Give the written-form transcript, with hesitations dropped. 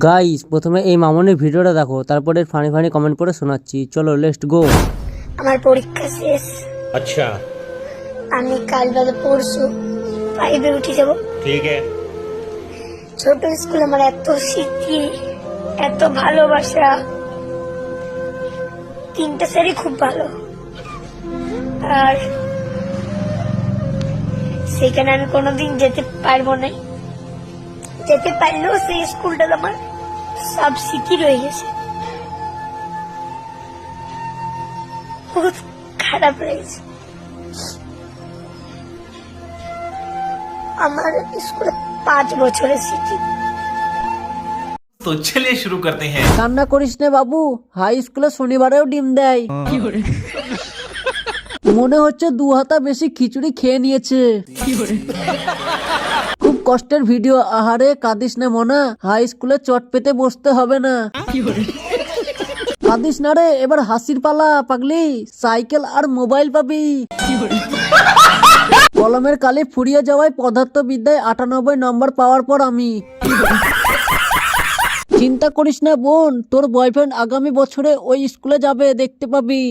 Guys প্রথমে এই মামনির ভিডিওটা দেখো, তারপরে ফানি ফানি কমেন্ট করে শোনাচ্ছি। চলো লেটস গো। আমার পরীক্ষা শেষ। अच्छा আমি কাল বাদে পরশু 5-এ উঠে যাব। ठीक है। ছোট স্কুলে আমার এত স্মৃতি, এত ভালোবাসা। 3টা স্যারই খুব ভালো, আর সেখানে আমি কোনোদিন যেতে পারবো না। যেতে পারলেও সেই স্কুলটা আমার সব স্মৃতি রয়ে গেছে। বহুত খারাপ লেগেছে। আমার স্কুলে 5 বছরের স্মৃতি। तो चलिए शुरू करते हैं। কান্না করিস না বাবু, হাই স্কুলে শনিবারেও ডিম দেয়। মনে হচ্ছে 2 হাতা বেশি খিচুড়ি খেয়ে নিয়েছে। খুব কষ্টের ভিডিও। আহারে কাঁদিস না মনা, হাই স্কুলে চট পেতে বসতে হবে না। কাঁদিস না রে, এবার হাসির পালা পাগলি। সাইকেল আর মোবাইল পাবি। কলমের কালি ফুরিয়ে যাওয়ায় পদার্থবিদ্যায় 98 নম্বর পাওয়ার পর আমি। চিন্তা করিস না বোন, তোর বয়ফ্রেন্ড আগামী বছরে ওই স্কুলে যাবে, দেখতে পাবি।